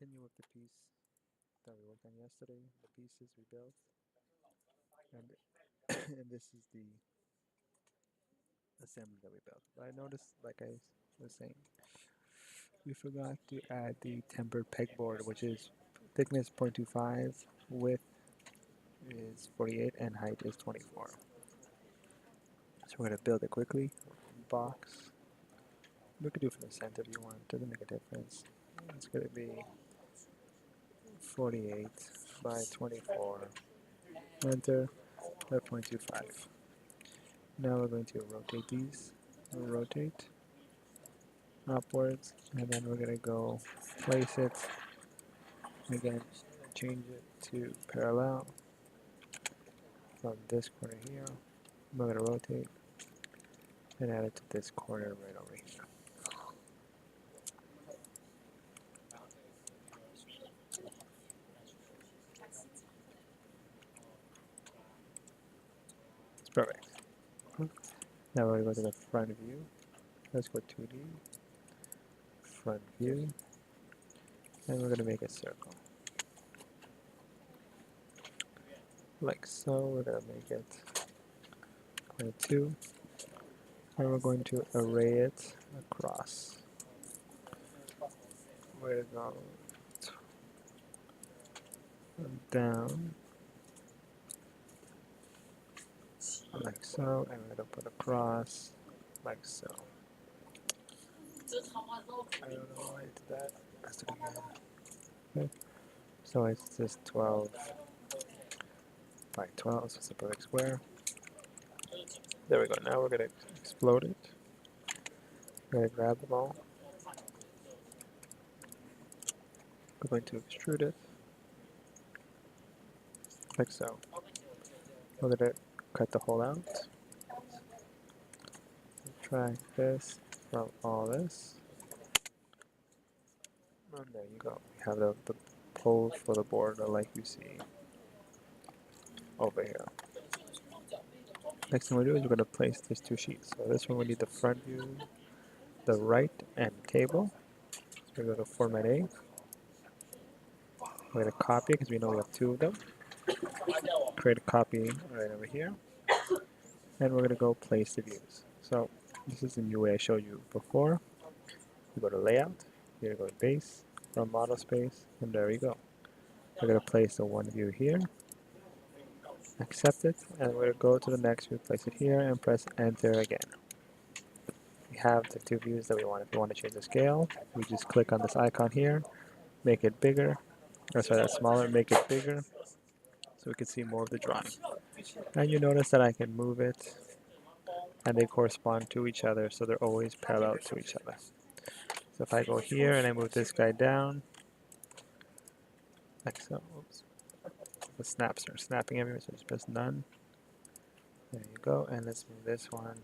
continue with the piece that we worked on yesterday, the pieces we built, and and this is the assembly that we built. But I noticed, like I was saying, we forgot to add the tempered pegboard, which is thickness 0.25, width is 48, and height is 24. So we're going to build it quickly. Box. We could do from the center if you want, doesn't make a difference. It's going to be 48 by 24. Enter at 0.25. Now we're going to rotate these. Rotate upwards, and then we're going to go place it again, change it to parallel from this corner here. We're going to rotate and add it to this corner right over here. It's perfect. Now we're going to go to the front view. Let's go 2D, front view, and we're going to make a circle. Like so, we're going to make it 22, and we're going to array it across. We're going to go down, like so, and we're going to put across, like so. I don't know why it's that. Let's do it again. Okay. So it's just 12 by 12, so it's a perfect square. There we go. Now we're going to explode it. We're going to grab them all. We're going to extrude it, like so. We're going to cut the hole out. Subtract this from all this. And there you go. We have the pole for the border like you see over here. Next thing we do is we're going to place these two sheets. So this one we need the front view, the right, and table. So we go to Format A. We're going to copy it because we know we have two of them. Create a copy right over here. And we're going to go place the views. So this is the new way I showed you before. You go to Layout. You're going to go to Base, from Model Space, and there you go. We're going to place the one view here. Accept it, and we're going to go to the next view, place it here, and press Enter again. We have the two views that we want. If we want to change the scale, we just click on this icon here, make it bigger, or sorry, that's smaller, make it bigger, so we can see more of the drawing. And you notice that I can move it, and they correspond to each other, so they're always parallel to each other. So if I go here and I move this guy down, like so, oops, the snaps are snapping everywhere, so just press none. There you go, and let's move this one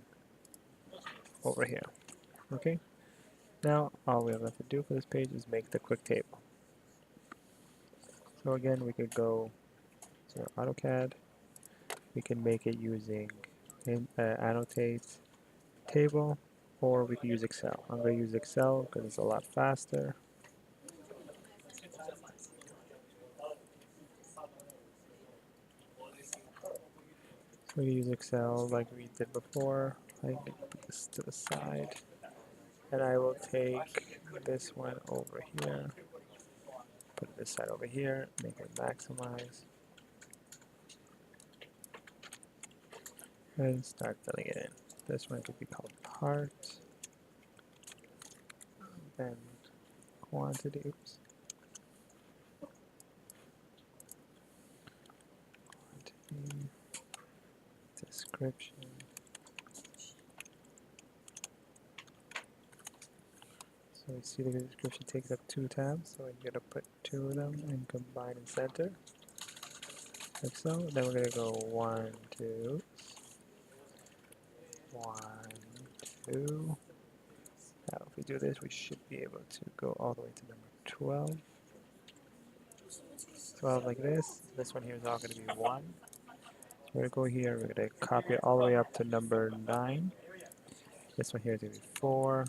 over here. Okay, now all we have left to do for this page is make the quick table. So again, we could go to Autocad. We can make it using annotate table, or we could use Excel. I'm going to use Excel because it's a lot faster. So we use Excel like we did before. I can put this to the side, and I will take this one over here, put this side over here, make it maximize, and start filling it in. This one could be called part, then quantity, oops, quantity, description. So we see the description takes up 2 tabs, so I'm going to put 2 of them and combine and center, like so. Then we're going to go 1, 2, 1, 2. Now if we do this, we should be able to go all the way to number 12. 12 like this. This one here is all going to be 1. So we're going to go here, we're going to copy it all the way up to number 9. This one here is going to be 4,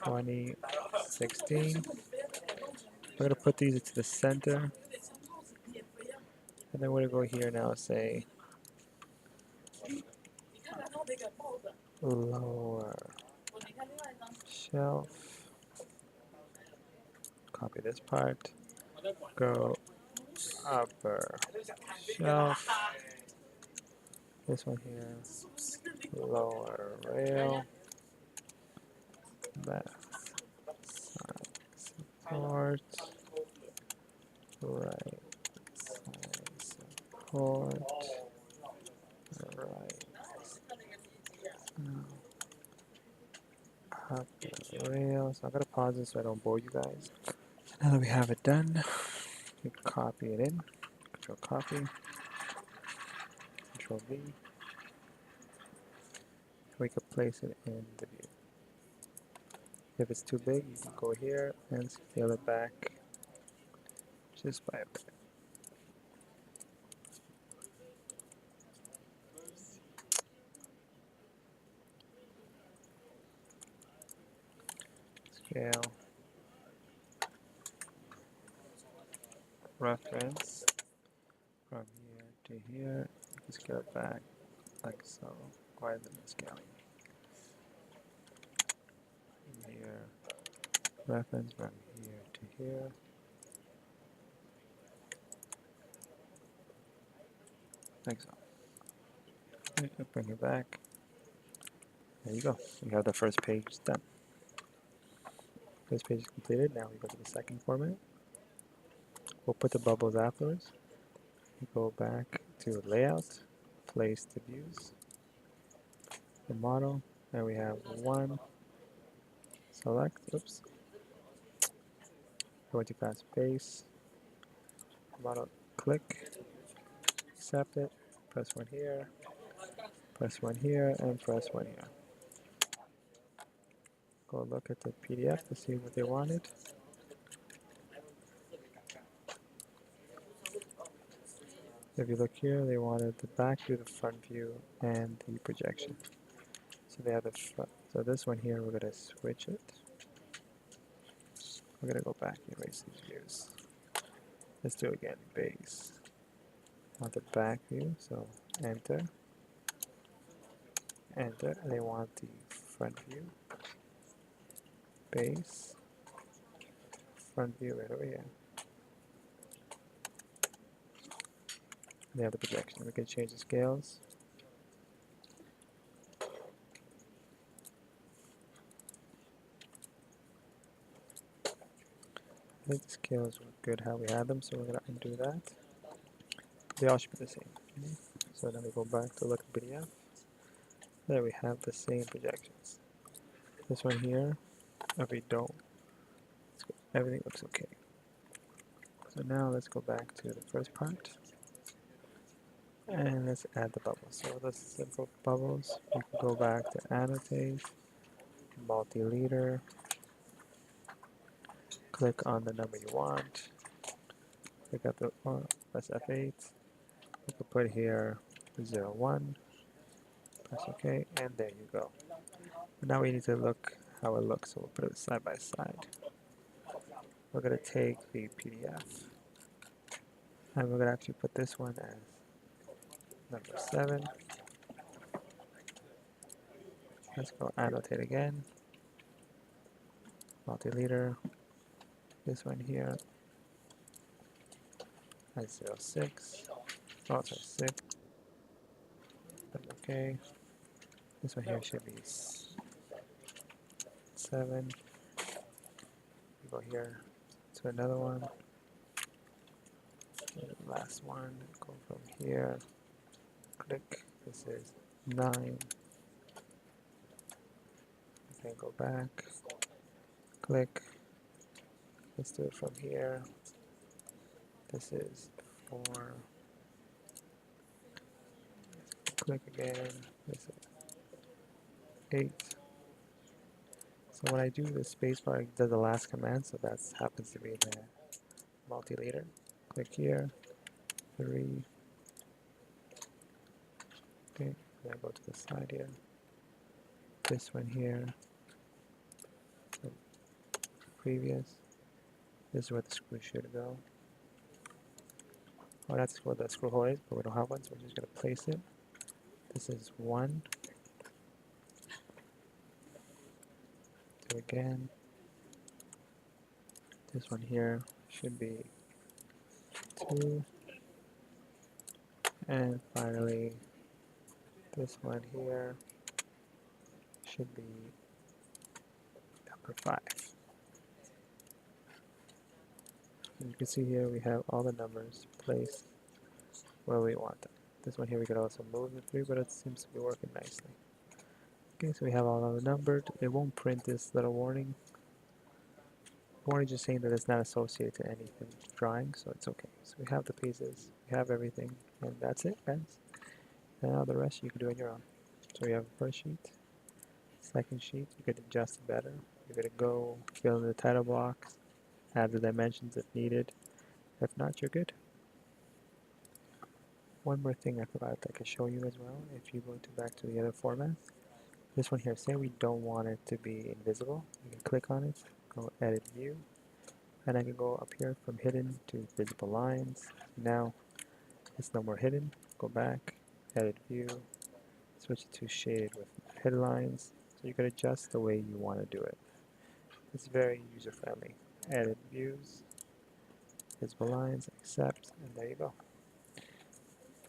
20, 16. We're going to put these into the center. And then we're going to go here now, say lower shelf. Copy this part. Go upper shelf. This one here. Lower rail. Left side support. Right side support. Right. Up the rail. So I'm going to pause this so I don't bore you guys. Now that we have it done, we copy it in. Control copy. Control V. We can place it in the view. If it's too big, you can go here and scale it back just by a bit. Scale, reference from here to here. You can scale it back like so. Why isn't it scaling? Here, reference from here to here. Like so. Okay, bring it back. There you go. We have the first page done. First page is completed. Now we go to the second format. We'll put the bubbles afterwards. We go back to layout, place the views, the model, and we have one. Select, oops, going too fast, base, model, click, accept it, press one here, and press one here. Go look at the PDF to see what they wanted. If you look here, they wanted the back view, the front view, and the projection. So they have the front. So this one here, we're gonna switch it. We're gonna go back and erase these views. Let's do it again, base. Want the back view, so enter, enter, and they want the front view, base, front view right over here. They have the projection. We can change the scales. I think the scales were good how we had them, so we're going to undo that. They all should be the same. So then we go back to look at PDF. There we have the same projections. This one here, if we don't, everything looks okay. So now let's go back to the first part. And let's add the bubbles. So the simple bubbles, we can go back to annotate, multi-leader, click on the number you want, click up the, press F8, you can put here 01, press OK, and there you go. Now we need to look how it looks, so we'll put it side by side. We're going to take the PDF, and we're going to actually put this one as number 7. Let's go annotate again, multi-leader, this one here as 06, oh sorry, 6, okay, this one here should be 7, go here to another one, and the last one, go from here, click, this is 9, then go back, click, let's do it from here, this is 4, click again, this is 8, so when I do the spacebar, it does the last command, so that happens to be the multi-leader, click here, 3, okay, then go to the side here, this one here, the previous, This is where the screw should go. Oh, that's where the screw hole is, but we don't have one, so we're just going to place it. This is 1. Do again. This one here should be 2. And finally, this one here should be number 5. As you can see here, we have all the numbers placed where we want them. This one here we could also move the 3, but it seems to be working nicely. Okay, so we have all of them numbered. It won't print this little warning. Warning just saying that it's not associated to anything drawing, so it's okay. So we have the pieces, we have everything, and that's it, guys. And now the rest you can do on your own. So we have the first sheet, second sheet, you could adjust it better. You're gonna go fill in the title box, add the dimensions if needed. If not, you're good. One more thing I forgot that I could show you as well. If you go back to the other format, this one here, say we don't want it to be invisible, you can click on it, go edit view, and I can go up here from hidden to visible lines. Now it's no more hidden. Go back, edit view, switch it to shaded with headlines. So you can adjust the way you want to do it. It's very user friendly. Edit views, visible lines, accept, and there you go.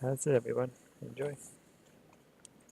That's it, everyone. Enjoy.